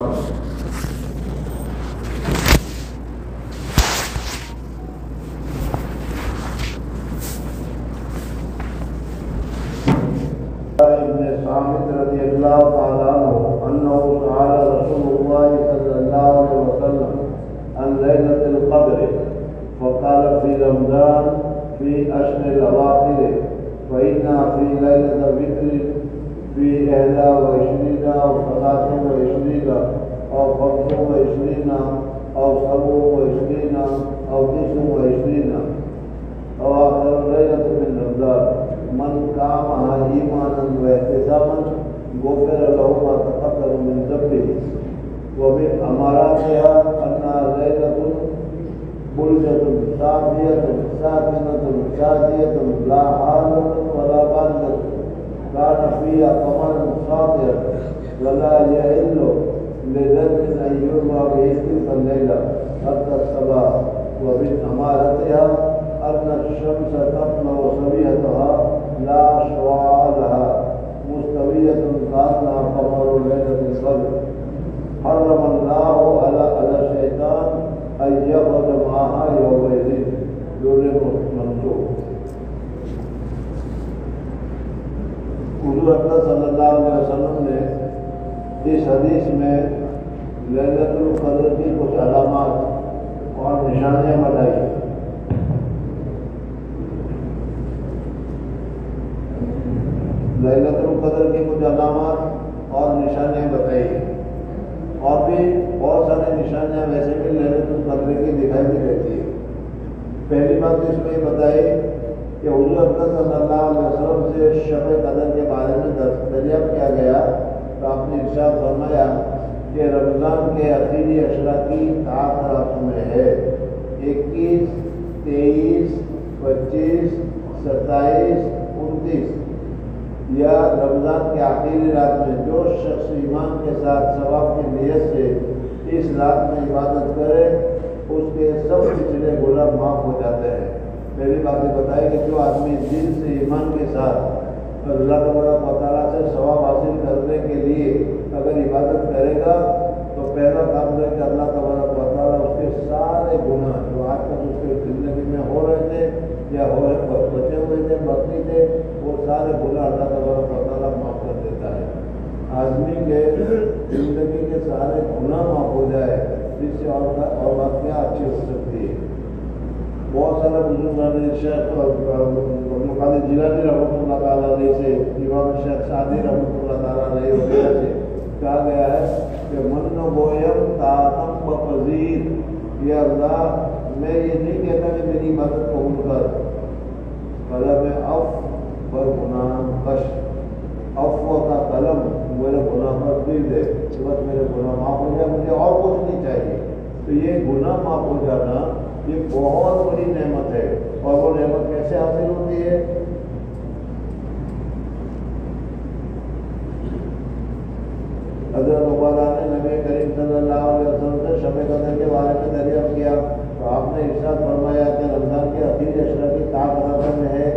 ابن صامت رضی اللہ تعالیٰ عنہ انہ سأل رسول اللہ صلی اللہ علیہ وسلم عن لیلۃ القدر فقال فی رمضان فی عشر الاواخر فإنها في ليلة وتر في 21 أو 23 أو 25 أو 27 أو 29 أو آخر ليلة من رمضان من قامها إيمانا واحتسابا غفر له ما تقدم من ذنبه ومن أماراتها أنها ليلة بلجة صافية ساكنة ساجية لا حالة ولا باردة كان فيها قمر ساطع ولا يحل لذنب أن يرمى به تلك الليلة حتى الصباح ومن أماراتها أن الشمس تطلع سويتها لا شعاع لها مستوية كأنها قمر ليلة القدر حرم الله على الشيطان أن يخرج معها يومئذ يرم منصوب. حضور اکرم صلی اللہ علیہ وسلم نے اس حدیث میں لیلۃ القدر کی کچھ علامات اور نشانیاں بتائی. لیلۃ القدر کی کچھ علامات اور نشانیاں بتائی اور بھی بہت ساری نشانیاں ویسے بھی لیلۃ القدر کی دکھائی بھی دیتی ہے. پہلی بات تو اس میں یہ بتائی کہ حضور اکرم صلی اللہ علیہ وسلم سے شب قدر کے بارے میں دریافت کیا گیا تو آپ نے ارشاد فرمایا کہ رمضان کے آخری اشرا کی آخر میں ہے 21 23 25 27 29 یا رمضان کے آخری رات میں جو شخص ایمان کے ساتھ ثواب کی نیت سے اس رات میں عبادت کرے اس کے سب پچھلے گناہ معاف ہو جاتے ہیں. پہلی بات یہ بتائی کہ جو آدمی دل سے ایمان کے ساتھ اللہ تبارک و تعالیٰ سے ثواب حاصل کرنے کے لیے اگر عبادت کرے گا تو پہلا کام ہے کہ اللہ تبارک و تعالیٰ اس کے سارے گناہ جو آج تک اس کے زندگی میں ہو رہے تھے یا بچے ہوئے تھے باقی تھے وہ سارے گناہ اللہ تبارک و تعالیٰ معاف کر دیتا ہے. آدمی کے زندگی کے سارے گناہ معاف ہو جائے اس سے اور بات کیا اچھی ہو سکتی ہے. بہت سارے بزرگان شیخ قادر جیلانی رحمۃ اللہ تعالیٰ علیہ سے امام شیخ سعدی رحمۃ اللہ تعالیٰ علیہ وغیرہ سے کہا گیا ہے کہ من گویم تاتم بپذیر یا اللہ میں یہ نہیں کہتا کہ میری عبادت قبول کر قلم اف پر گناہ کش افو کا قلم میرے گناہ پر دل دے بس میرے گناہ معاف ہو جائے مجھے اور کچھ نہیں چاہیے. تو یہ گناہ معاف ہو جانا یہ بہت بڑی نعمت ہے. اور وہ نعمت کیسے حاصل ہوتی ہے؟ حضرت عبادہ نے نبی کریم صلی اللہ علیہ وسلم سے شب قدر کے بارے میں دریافت کیا تو آپ نے ارشاد فرمایا کہ رمضان کے آخری اشرا کی طاقت میں ہے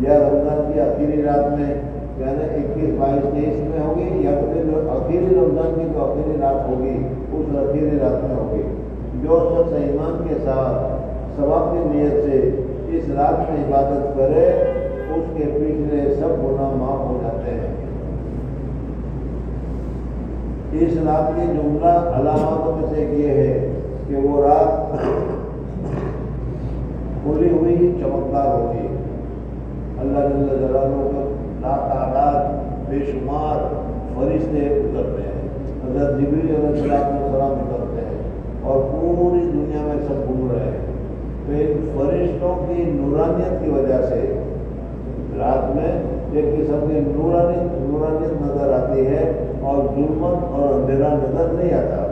یا رمضان کی آخری رات میں یعنی 21 22 23 میں ہوگی یا پھر آخری رمضان کی جو آخری رات ہوگی اس آخری رات میں ہوگی. جو شخص ایمان کے ساتھ ثواب کی نیت سے اس رات میں عبادت کرے اس کے پچھلے سب گناہ معاف ہو جاتے ہیں. اس رات کی جملہ علاماتوں میں سے یہ ہے کہ وہ رات کھلی ہوئی چمکدار ہوتی ہے. اللہ جل جلالہ کو لاتعداد بے شمار فرشتے اترتے ہیں. حضرت جبریل علیہ السلام اترتے ہیں اور پوری دنیا میں سب گھوم رہے ہیں. تو ان فرشتوں کی نورانیت کی وجہ سے رات میں ایک قسم کی نورانیت نظر آتی ہے اور ظلمت اور اندھیرا نظر نہیں آتا.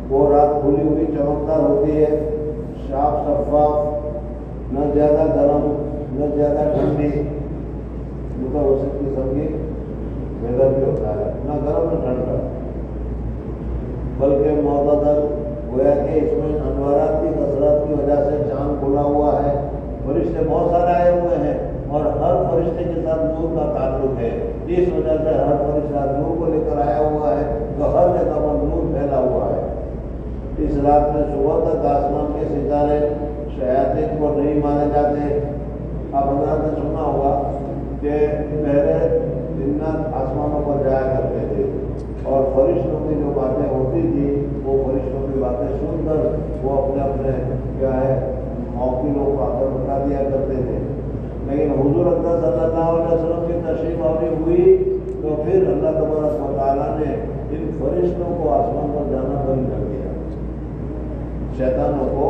وہ رات کھلی ہوئی چمکدار ہوتی ہے, صاف شفاف, نہ زیادہ گرم نہ زیادہ ٹھنڈی, متوسط قسم کی ویدر بھی ہوتا ہے, نہ گرم نہ ٹھنڈا, بلکہ معتدل. گویا کہ اس میں انوارات کی کثرت کی وجہ سے چاند کھلا ہوا ہے, فرشتے بہت سارے آئے ہوئے ہیں اور ہر فرشتے کے ساتھ نور کا تعلق ہے. اس وجہ سے ہر فرشتہ نور کو لے کر آیا ہوا ہے تو ہر جگہ پر नूर फैला हुआ है। इस रात में सुबह तक आसमान के सितारे शयातीन को नहीं माने जाते। आप हजरत ने सुना होगा कि पहले जिन्नात आसमानों पर जाया करते थे और फरिश्तों की जो बातें होती थी वो फरिश्तों की बातें सुनकर वो अपने अपने क्या है मौकिलों को आकर बता दिया करते थे। लेकिन हुजूर अकरम सल्लल्लाहु अलैहि वसल्लम की तशरीफ आवरी हुई तो फिर अल्लाह तबारक व तआला ने इन फरिश्तों को आसमान पर जाना बंद कर दिया, शैतानों को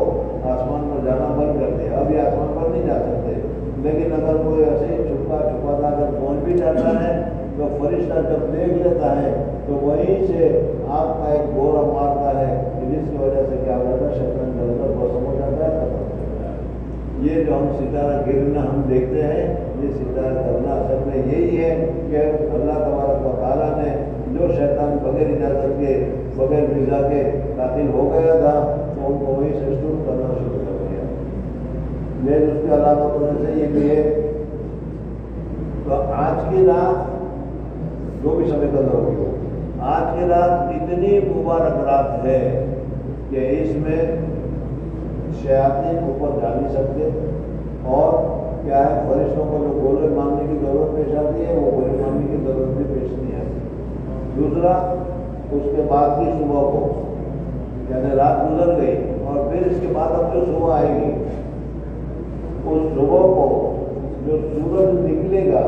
आसमान पर जाना बंद कर दिया। अभी आसमान पर नहीं जा सकते, लेकिन अगर कोई ऐसे ही छुपा छुपाता अगर पहुँच भी जाता है तो फरिश्ता जब देख लेता है तो वहीं से आग का एक गोला मारता है, जिसकी वजह से क्या होता है शैतान जलकर भस्म हो जाता है, खत्म हो जाता है। ये जो हम सितारा गिरना हम देखते हैं, ये सितारा करना असल में यही है कि अल्लाह तबारक व तआला ने जो शैतान बगैर इजाज़त के बगैर वीज़ा के कातिल हो गया था तो उनको वहीं से शुरू करना शुरू कर दिया। लेकिन उसके अलामतों में से ये भी है तो आज की रात जो भी समय कदर होगी, आज की रात इतनी मुबारक रात है कि इसमें शयातीन ऊपर जा नहीं सकते और क्या है फरिश्तों को जो गोले मारने की जरूरत पेश आती है वो गोले मारने की जरूरत भी पेश नहीं आती। दूसरा, उसके बाद की सुबह को यानी रात गुजर गई और फिर इसके बाद अब जो सुबह आएगी उस सुबह को जो सूरज निकलेगा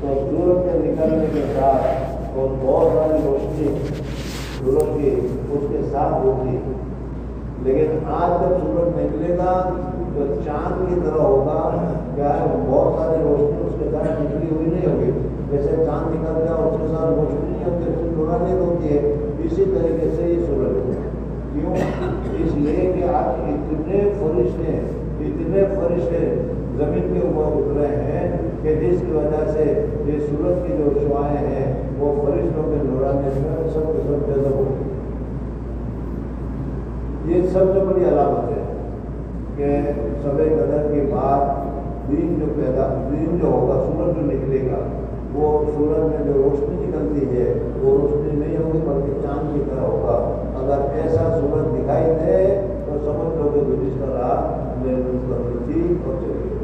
तो सूरज के निकलने के साथ तो बहुत सारी रोशनी सूरज की उसके साथ होगी। लेकिन आज जब सूरज निकलेगा तो चांद की तरह होगा, क्या है बहुत सारी रोशनी उसके साथ निकली हुई नहीं होगी। जैसे चांद निकल गया उसके साथ रोशनी नहीं होती, उसकी नूरानियत होती है, इसी तरीके से ही सूरज होगा। क्यों? इसलिए कि आज इतने फरिश्ते ज़मीन के ऊपर उतरे हैं कि जिसकी वजह से ये सूरज की जो शुआएँ हैं वो फरिश्तों के नूरानियत में सब के सब जज़ब होगी। ये सबसे बड़ी अलामत है कि शब-ए कदर के बाद दिन जो होगा, सूरज जो निकलेगा वो सूरज में जो रोशनी निकलती है वो रोशनी नहीं होगी बल्कि चांद की तरह होगा। अगर ऐसा सूरज दिखाई दे तो समझ लो कि गुज़िश्ता रात लैलतुल थी और चली गई।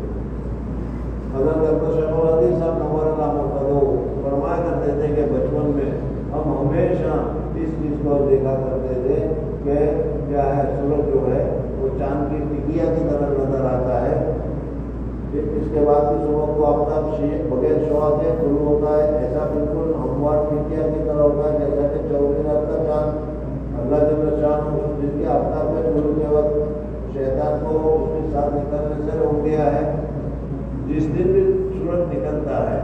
हज़रत शेखुल हदीस साहब नव्वरल्लाहु मरकज़हू फरमाया करते थे कि बचपन में हम हमेशा इस चीज़ को देखा करते थे कि क्या है सूरज जो है वो चांद की टिकिया की तरह नजर आता है। इसके बाद की सुबह को आफ्ताब बगैर शुआ के शुरू होता है, ऐसा बिल्कुल हमवार टिकिया की तरह होता है जैसा कि चौथी रात का चांद अल्लाह जल्ल शान जिसके आफ्ताब के शुरू के वक्त शैतान को उसके साथ निकलने से रोक दिया है। जिस दिन भी सूरज निकलता है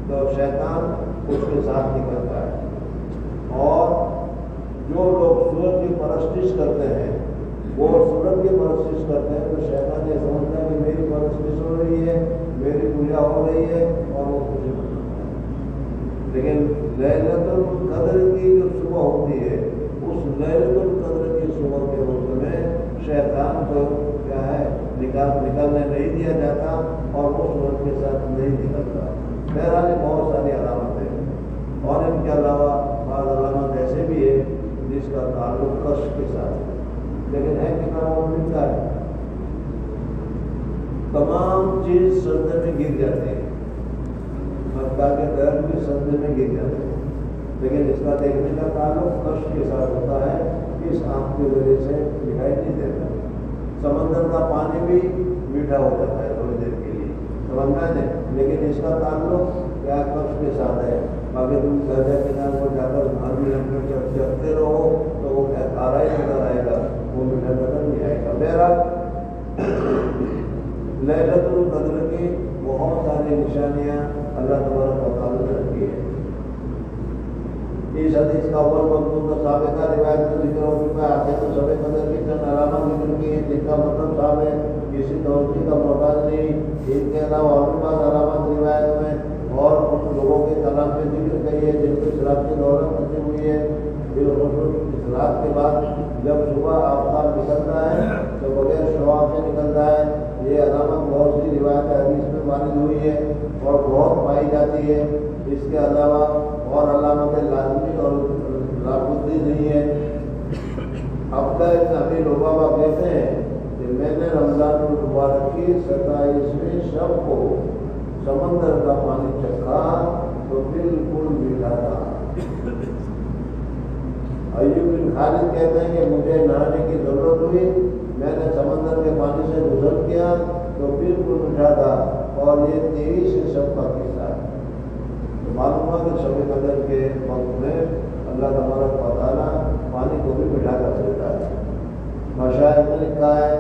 तो शैतान उसके साथ निकलता है और जो लोग सूरज की परस्तिश करते हैं वो सूरज की परस्तिश करते हैं तो शैतान ये समझता है कि मेरी परस्तिश हो रही है, मेरी पूजा हो रही है और वो खुशी मनाता है। लेकिन लैलतुल कद्र की जो सुबह होती है उस लैलतुल कद्र की सुबह के वक्त में शैतान को क्या है निकलने नहीं दिया जाता और वो सूरज के साथ नहीं निकलता। बहरहाल बहुत सारी अलामत है और इनके अलावा बाद अलामत ऐसे भी है जिसका ताल्लुक कष्ट के साथ है, लेकिन है कि वो मिलता है। तमाम चीज़ सर्दे में गिर जाती है, मक्का के दर भी सर्दे में गिर जाते हैं, लेकिन इसका देखने का ताल्लुक कष्ट के साथ होता है। इस आँख की वजह से दिखाई नहीं देता। समंदर का पानी भी मीठा हो जाता है थोड़ी देर के लिए, समझना है, लेकिन इसका ताल्लुक क्या कष्ट के साथ है। अगर तुम दर्जा किनारे पर जाकर हर मिनट में चलते रहो तो वो क्या खारा ही नजर आएगा, वो मीठा नजर नहीं आएगा। बहरहाल लैलतुल कद्र की बहुत सारी निशानियाँ अल्लाह तबारक व तआला ने रखी है। इस हदीस का अव्वल मज़मून तो साबिक़ा रिवायत में जिक्र हो चुका है। आगे तो शब-ए कद्र की चंद अलामत जिक्र की है जिनका मतलब साहब है किसी तवज्जो का मोहताज नहीं। इनके अलावा और भी बात अलामत रिवायत में और उन लोगों के कलाम में जिक्र कही है जिनको इस रात की दौलत नसीब हुई है। इस रात के बाद जब सुबह आफ्ताब निकलता है तो बगैर शुआ से निकलता है। ये अलामत बहुत सी रिवायत हदीस में वारिद हुई है और बहुत पाई जाती है। इसके अलावा और अलामत लाजमी और राबुद्दी नहीं है। अब्दुल्लाह इब्न अबी लुबाबा कहते हैं कि मैंने रमजान मुबारक की 27वीं शब को समंदर का पानी चखा तो बिल्कुल मीठा था। अय्यूब बिन खालिद कहते हैं कि मुझे नहाने की जरूरत हुई, मैंने समंदर के पानी से गुजर किया तो बिल्कुल मीठा था। और ये 23 शब का किस्सा है। तो मालूम हुआ कि शब कदर के वक्त में अल्लाह तबारक व तआला पानी को भी मीठा कर देता है। मशाइख में लिखा है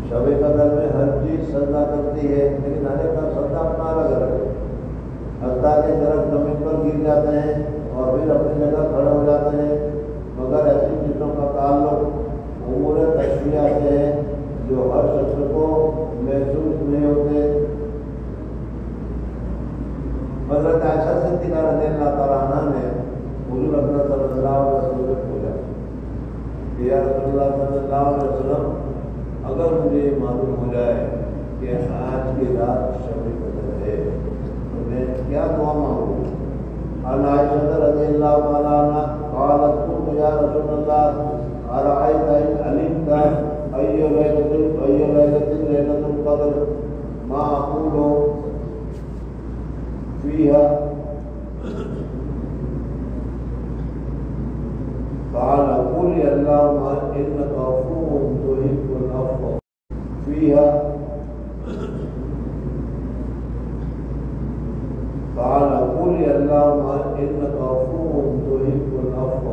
शब कदर में हर चीज़ सजदा करती है, लेकिन हर एक का सजदा अपना अलग अलग है। हत्ता के दरख्त जमीन पर गिर जाते हैं और फिर अपनी जगह खड़े हो जाते हैं, मगर ऐसी चीज़ों का ताल्लुक उमूर तशरीह से है जो हर शख्स को महसूस नहीं होते। हज़रत आयशा सिद्दीक़ा रज़ियल्लाहु तआला अन्हा ने हुज़ूर अकरम सल्लल्लाहु अलैहि वसल्लम से पूछा कि या रसूलल्लाह सल्लल्लाहु अलैहि वसल्लम, अगर मुझे मालूम हो जाए कि आज की रात शब कदर है तो मैं क्या दुआ मांगूँ? अन आयशा रज़ियल्लाहु तआला अन्हा क़ालत क़ुल्तु या रसूलल्लाह अरअयता इन अलिमता अय्यु लैलतिन लैलतुल क़द्र मा अक़ूलु फ़ीहा क़ाल क़ुल अल्लाहुम्मा इन्नका अफ़ूव्वुन तुहिब्बुल अफ़्व फ़ीहा क़ाल क़ुल अल्लाहुम्मा इन्नका अफ़ूव्वुन तुहिब्बुल अफ़्व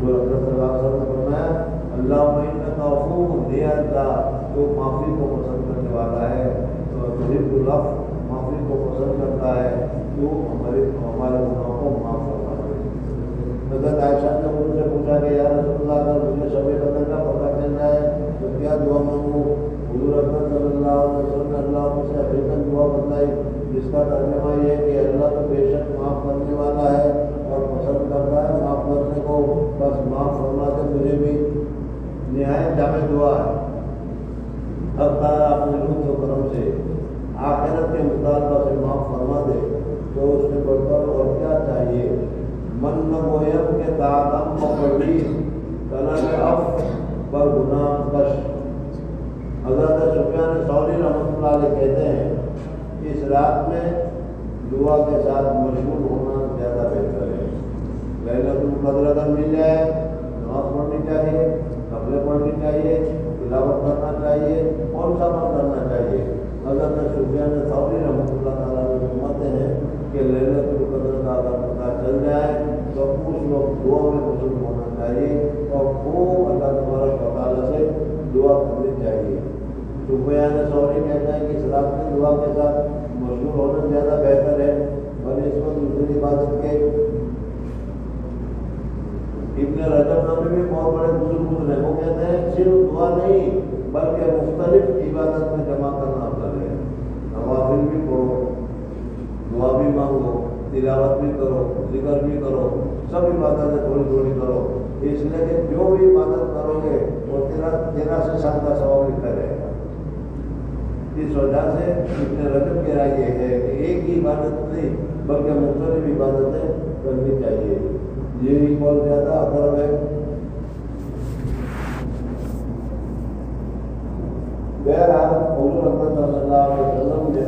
फ़अफ़ू अन्नी। अल्लाहुम्मा इन्नका अफ़ूव्वुन, हे अल्लाह जो माफ़ी को पसंद करने वाला है, तो तुहिब्बुल अफ़्व माफ़ी को पसंद करता है, तो हमारे गुनाहों को माफ़ फरमा दे। हज़रत आयशा ने उनसे पूछा कि या रसूलल्लाह, अगर मुझे शब कदर का पता चल जाए तो क्या दुआ मांगूँ? हुज़ूर अकरम सल्लल्लाहु अलैहि वसल्लम ने अल्लाह से अफ्रीकन दुआ बताई, जिसका तर्जुमा ये है कि अल्लाह तो बेशक माफ़ करने वाला है और पसंद करता है माफ़ करने को, बस माफ़ फरमा दे मुझे भी। निहायत जामे दुआ है। अब तारा अपने लुत्फ़ व करम से आखिरत के मुतालबा से माफ़ फरमा दे तो उससे बढ़कर और क्या चाहिए? मन न गोयम के तादम पकड़ी तलब अफ पर गुनाह कश। हज़रत सुफयान सौरी रहमतुल्लाह अलैह कहते हैं इस रात में दुआ के साथ मशगूल होना ज़्यादा बेहतर है। लैलतुल क़द्र अगर मिल जाए नमाज़ पढ़नी चाहिए, नफ़िल पढ़नी चाहिए, तिलावत करना चाहिए, कौन सा अमल करना चाहिए? हज़रत सुफयान सौरी रहमतुल्लाह तआला अलैह फरमाते हैं कि लैलतुल क़द्र का अगर पता चल जाए तो उस वक्त दुआ में मशगूल होना चाहिए और खूब अल्लाह तबारक व तआला से दुआ करनी चाहिए। सुफयान सौरी कहते हैं कि इस रात की दुआ के साथ मशगूल होना ज़्यादा बेहतर है। और इसमें दूसरी इबादत के इब्न रजब नामे भी बहुत बड़े बुजुर्ग हैं, वो कहते हैं सिर्फ दुआ नहीं बल्कि मुख्तलिफ इबादत में जमा करना अफजल है। नवाफिल भी पढ़ो, दुआ भी मांगो, तिलावत भी करो, जिक्र भी करो, सब इबादतें थोड़ी थोड़ी करो, इसलिए कि जो भी इबादत करोगे वो 13 साल का सवाब लिखा रहेगा। इस वजह से इब्न रजब की राय ये है कि एक ही इबादत नहीं बल्कि मुख्तलिफ इबादतें करनी चाहिए। यही कौल ज़्यादा अकरम है। बहरहाल हुज़ूर अकरम सल्लल्लाहु अलैहि वसल्लम ने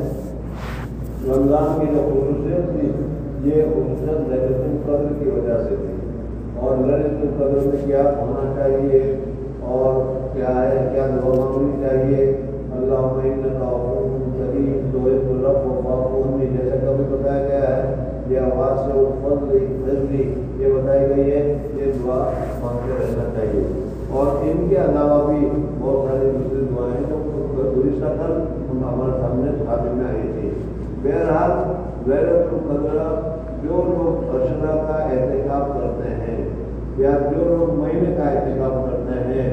रमज़ान की जो खुसूसियत थी ये खुसूसियत लैलतुल क़द्र की वजह से थी। और लैलतुल क़द्र में क्या होना चाहिए और क्या है, क्या दुआ मांगनी चाहिए? अल्लाहुम्मा इन्नका अफ़ूव्वुन करीम तुहिब्बुल अफ़्व फ़अफ़ू अन्नी, जैसे कभी बताया गया है ये आवाज़ से फज़ली ये बताई गई है, ये दुआ मांगते रहना चाहिए। और इनके अलावा भी बहुत सारी दूसरी दुआएँ जो गुज़िश्ता कल हमारे सामने खाते में आई थी। बहरहाल लैलतुल क़द्र जो लोग अशरा का एहतिकाफ करते हैं या जो लोग महीने का एहतिकाफ करते हैं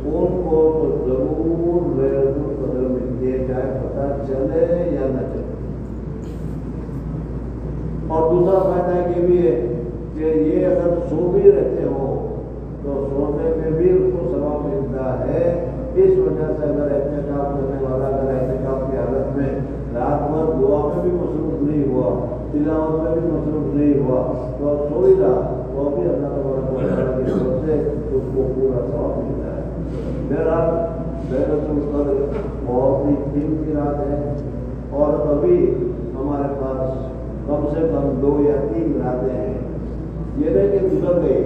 उनको तो ज़रूर लैलतुल क़द्र मिलती है, चाहे पता चले या न चले। और दूसरा फायदा ये भी है कि ये अगर सो भी रहते हो तो सोने में भी उसको सवाब मिलता है। इस वजह से अगर एहतिकाफ करने वाला अगर एहतिकाफ की हालत में रात भर दुआ में भी मसरूफ नहीं हुआ तिलावत में भी मसरूफ नहीं हुआ तो सो ही रहा तो भी अल्लाह तबारक की तरफ से उसको पूरा सवाब मिलता है। बहरहाल लैलतुल क़द्र बहुत ही कीमती रात है और अभी हमारे पास कम से कम 2 या 3 रातें हैं। ये नहीं कि गुजर गई,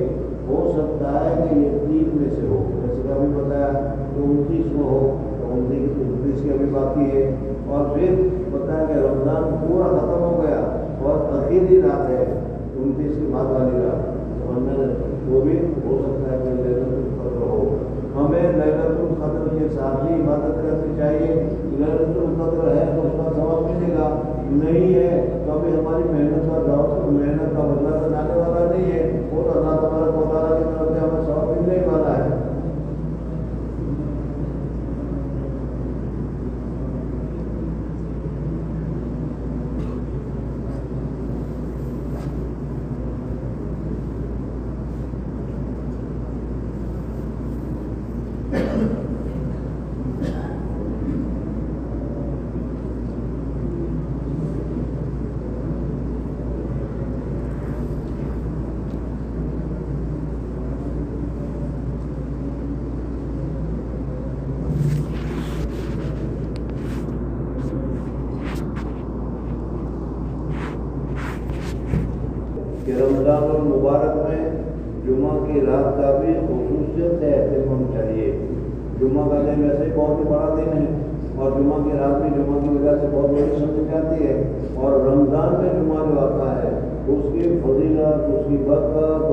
हो सकता है कि ये 3 में से हो, जैसे कि अभी बताया कि 29 में हो तो 29 के अभी बाकी है और फिर बताया कि रमज़ान पूरा ख़त्म हो गया और आखिरी रात है 29 के बाद वाली रात, तो हमें वो भी हो सकता है कि लैलतुल क़द्र हो। हमें लैलतुल क़द्र के साथ ही इबादत करनी चाहिए। लैलतुल क़द्र है तो उसका सवाब मिलेगा, नहीं है तो अभी हमारी मेहनत का दाव तो मेहनत का बदला तो जाने वाला नहीं है, वो तो अल्लाह तबारक व तआला की तरफ से हमें सवाब मिलने ही वाला है। कि रमज़ान मुबारक में जुमा की रात का भी ख़ुसूसियत से एहतमाम चाहिए। जुमा का दिन वैसे ही बहुत ही बड़ा दिन है और जुमा की रात भी जुमा की वजह से बहुत बड़ी समझ जाती है और रमज़ान में जुमा जो आता है उसकी फजीलत, उसकी बरकत,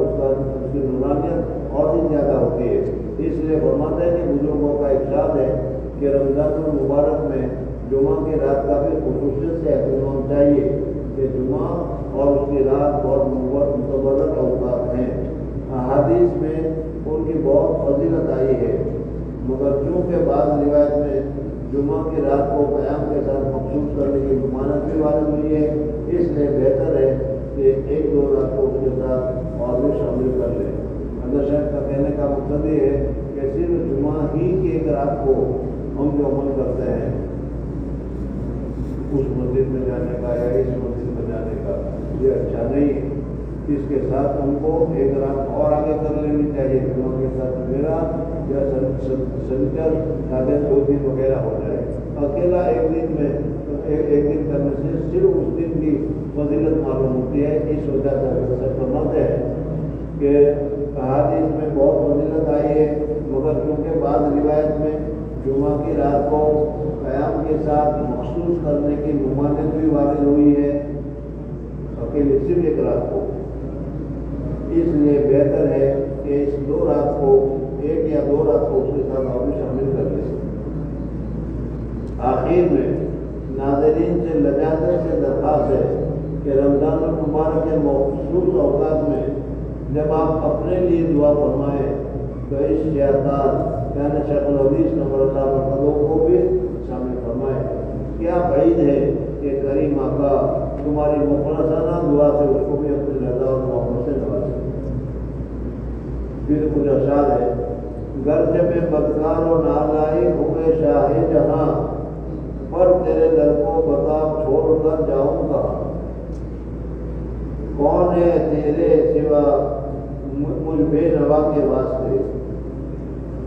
उसकी नूरानियत और भी ज़्यादा होती है। इसलिए फरमाते हैं कि बुजुर्गों का इरशाद है कि रमज़ान मुबारक में जुमा की रात का भी ख़ुसूसियत से एहतमाम चाहिए कि जुमा और उसकी रात बहुत मुतबरक औकात हैं। अहादीस में उनकी बहुत फजीलत आई है, मगर चूँकि बाद रिवायत में जुमा की रात को क़याम के साथ मखसूस करने की ममानत भी वारिद हुई है, इसलिए बेहतर है कि 1-2 रात को उसके साथ और भी शामिल कर लें। अगर शायद का कहने का मकसद ये है कि सिर्फ जुमा ही की एक रात को हम जो अमल करते हैं उस मस्जिद में जाने का या इस मस्जिद में जाने का, ये अच्छा नहीं है। इसके साथ हमको एक रात और आगे कर लेनी चाहिए जुमा के साथ मेरा या शनिचर आगे 2 दिन वगैरह हो जाए। अकेला एक दिन में एक दिन करने से सिर्फ उस दिन की फजीलत मालूम होती है। इस वजह से फरमाते हैं कि अहादीस में बहुत फजीलत आई है, मगर क्योंकि बाद रिवायत में जुमा की रात को क़याम के साथ मखसूस करने की ममानियत भी वारिद हुई है, अकेले सिर्फ एक रात को, इसलिए बेहतर है कि इस 2 रात को 1 या 2 रात को उसके साथ और भी शामिल कर लें। आखिर में नाज़रीन से लजाजत से दरख्वास्त है कि रमज़ान मुबारक के मखसूस औकात में जब आप अपने लिए दुआ फरमाएँ तो इस शैतान यानी शेखुल हदीस नंबर को भी शामिल फरमाएँ। क्या बईद है कि करीम आका तुम्हारी मुखलसाना दुआ से उसको भी अपनी रज़ा और मोहब्बत से नवाजे। फिर कुछ अशार है, गर्ज में बदकार और नालायक हुए शाह जहाँ, पर तेरे दर को बता छोड़ कर जाऊँ कहाँ। कौन है तेरे सिवा मुझ बेनवा के वास्ते,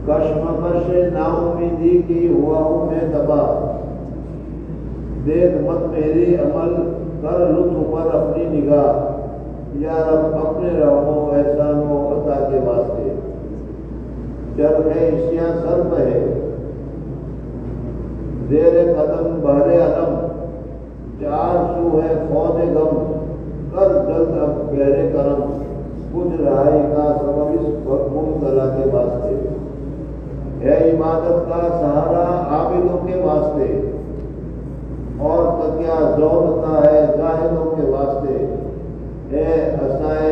कश्मकश नाउमीदी की हुआ हूँ मैं तबाह। देख मत मेरी अमल कर लुत्फ पर अपनी निगाह, या रब अपने रहमो एहसानो अता के वास्ते। चरखे इश्या सर बहे जेरे कदम बहरे अलम, 4 सू है फौज गम, कर जल्द अब गहरे करम। कुछ रहाई का सबब इस मुबतला के वास्ते, है इबादत का सहारा आबिदों के वास्ते, और तकिया ज़ौलता है जाहिदों के वास्ते, है असाए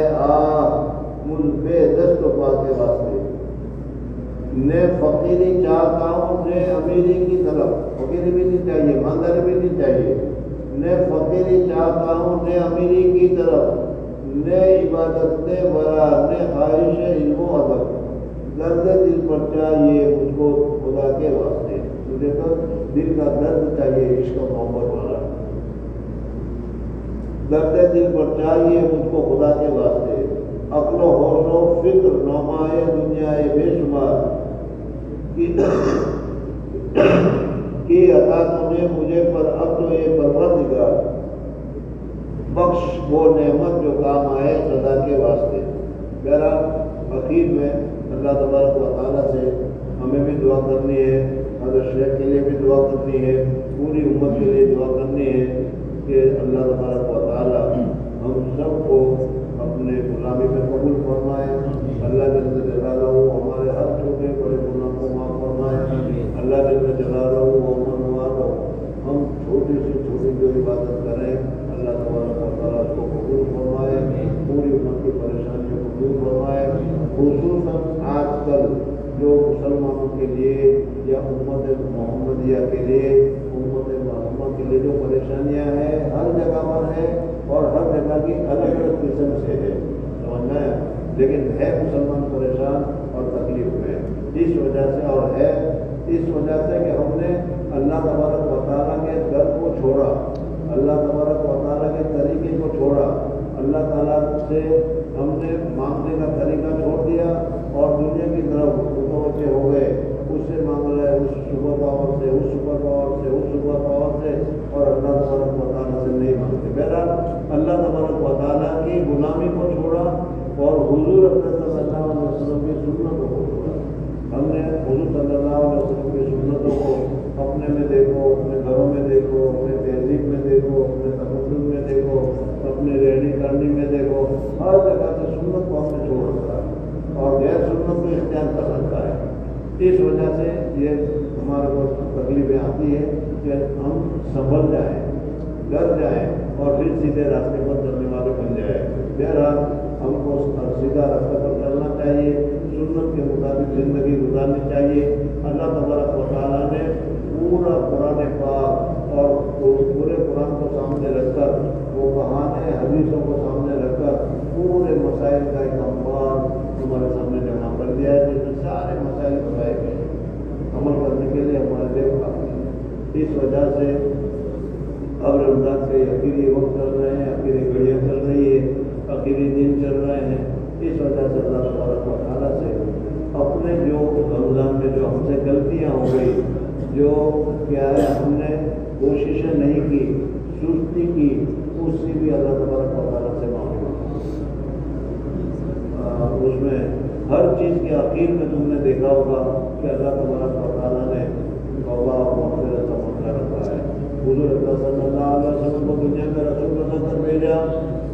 मुल्बे दस्त पा के वास्ते। ने फ़कीरी चाहता हूँ ने अमीरी की तरफ, फ़कीरी भी नहीं चाहिए, मालदारी भी नहीं चाहिए। ने फ़कीरी चाहता हूँ ने अमीरी की तरफ, ने इबादत ने बरा ने ख्वाहिश इल्म अदब। दर्द दिल पर चाहिए मुझको खुदा के वास्ते। तो देखो दिल का दर्द चाहिए, इश्क मोहब्बत वाला। درد دل پر چاہیے مجھ کو خدا کے واسطے، عقل و ہوش و فکر نمائے دنیا بے شمار کی عطا تو نے مجھے پر اب تو یہ پروردگار، بخش وہ نعمت جو کام آئے خدا کے واسطے۔ بہرحال اخیر میں اللہ تبارک و تعالیٰ سے ہمیں بھی دعا کرنی ہے، حضرت شیخ کے لیے بھی دعا کرنی ہے، پوری امت کے لیے دعا کرنی ہے کہ اللہ تبارک و تعالیٰ ہم سب کو اپنے غلامی میں قبول فرمائے، اللہ جل جلالہ ہمارے ہر چھوٹے بڑے گناہ کو معاف فرمائے، اللہ جل جلالہ امن والو ہم چھوٹی سے چھوٹی جو عبادت کریں اللہ تبارک و تعالیٰ کو قبول فرمائے، پوری امت کی پریشانیوں کو دور فرمائے، خصوصاً آج کل جو مسلمانوں کے لیے یا امت محمدیہ کے لیے، امت محمد کے لیے جو پریشانیاں ہیں ہر جگہ پر ہے اور ہر جگہ کی الگ الگ قسم سے ہے، سمجھنا ہے، لیکن ہے مسلمان پریشان اور تکلیف میں اس وجہ سے، اور ہے اس وجہ سے کہ ہم نے اللہ تبارک و تعالیٰ کے در کو چھوڑا، اللہ تبارک و تعالیٰ کے طریقے کو چھوڑا، اللہ تعالیٰ سے ہم نے مانگنے کا طریقہ چھوڑ دیا اور دنیا کی طرف متوجہ ہو گئے، اس سے مانگ رہے اس سپر پاور سے، اس سپر پاور سے، اس سپر پاور سے، اور اللہ تبارک و تعالیٰ سے نہیں مانگتے۔ بہرحال اللہ تبارک و تعالیٰ کی غلامی کو چھوڑا اور حضور صلی اللہ علیہ وسلم کی سنتوں کو چھوڑا۔ ہم نے حضور صلی اللہ علیہ وسلم کی سنتوں کو اپنے میں دیکھو، اپنے گھروں میں دیکھو، اپنے تہذیب میں دیکھو، اپنے تقدم میں دیکھو، اپنے رہنی کرنی میں دیکھو، ہر جگہ سے سنت کو ہم نے چھوڑ رکھا ہے اور غیر سنت کو اختیار کر رکھا ہے۔ اس وجہ سے یہ ہمارے کو تکلیفیں آتی ہے کہ ہم سنبھل جائیں، ڈر جائیں اور پھر سیدھے راستے پر چلنے والے بن جائیں۔ بہرحال ہم کو سیدھا راستہ پر چلنا چاہیے، سنت کے مطابق زندگی گزارنی چاہیے۔ اللہ تبارک و تعالیٰ نے پورا قرآن پاک اور پورے قرآن کو سامنے رکھ کر، وہ کہانے حدیثوں کو سامنے رکھ کر پورے مسائل کا ایک انبار ہمارے سامنے جمع کر دیا ہے، جس میں سارے مسائل بتائے گئے، عمل کرنے کے لیے ہمارے لیے کافی ہے۔ اس وجہ سے اب رمضان کے آخری وقت چل رہے ہیں، آخری گھڑیاں چل رہی ہے، آخری دن چل رہے ہیں، اس وجہ سے اللہ تبارک و تعالیٰ سے اپنے جو رمضان میں جو ہم سے غلطیاں ہو گئی، جو کیا ہے ہم نے کوششیں نہیں کی، سستی کی، اس سے بھی اللہ تبارک و تعالیٰ سے معافی مانگو۔ اس میں ہر چیز کے آخر میں تم نے دیکھا ہوگا کہ اللہ تبارک و تعالیٰ نے توبہ اور مغفرت کا معاملہ رکھا ہے۔ حضور اکرم صلی اللہ علیہ وسلم کو دنیا میں رسول بنا کر بھیجا،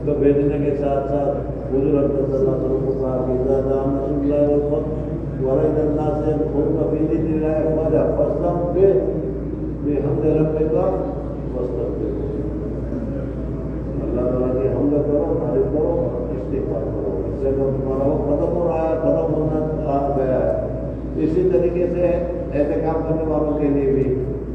تو بھیجنے کے ساتھ ساتھ حضور اکرم صلی اللہ علیہ وسلم کو کہا کہ اذا دعا رسول اللہ الوقت ورد الناس خلق فی ذکر اللہ فاجا فاستغفر بحمد ربک واستغفر۔ اللہ تعالیٰ کی حمد کرو، تعریف کرو، استغفار کرو، اس سے تمہارا وہ ختم ہو رہا ہے، ختم ہونا آ گیا ہے۔ اسی طریقے سے احتکام کرنے والوں کے لیے بھی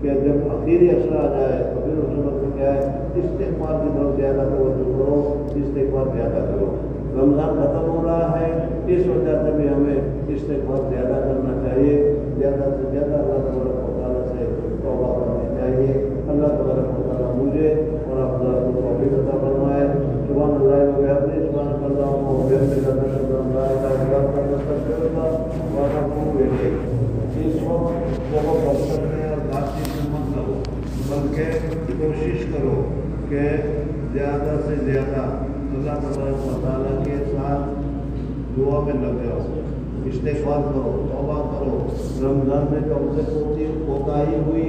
کہ جب آخری عشر آ جائے تو پھر اس وقت میں کیا ہے استغفار کی طرف زیادہ توجہ کرو، استغفار زیادہ کرو۔ رمضان ختم ہو رہا ہے، اس وجہ سے بھی ہمیں استغفار زیادہ کرنا چاہیے، زیادہ سے زیادہ اللہ تبارک و تعالیٰ سے توبہ کرنی چاہیے۔ اللہ تبارک و تعالیٰ مجھے اور آپ کو توفیق عطا فرمائے۔ سبحان اللہ و بحمدہ، سبحانک اللہم و بحمدک، اشہد ان لا الہ الا انت، استغفرک و اتوب الیک۔ اس وقت بہت غفلت میں اور بات چیت میں مت لگو، بلکہ کوشش کرو کہ زیادہ سے زیادہ اللہ تبارک و تعالیٰ کے ساتھ دعا میں لگ جاؤ، استغفار کرو، توبہ کرو۔ رمضان میں جو ہم سے کوتاہی ہوئی،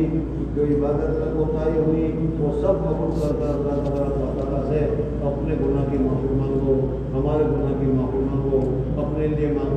جو عبادت میں کوتاہی ہوئی، وہ سب قبول کر کر اللہ تبارک و تعالیٰ سے اپنے گناہ کی معافی مانگو، ہمارے گناہ کی معافی مانگو، اپنے لیے مانگو۔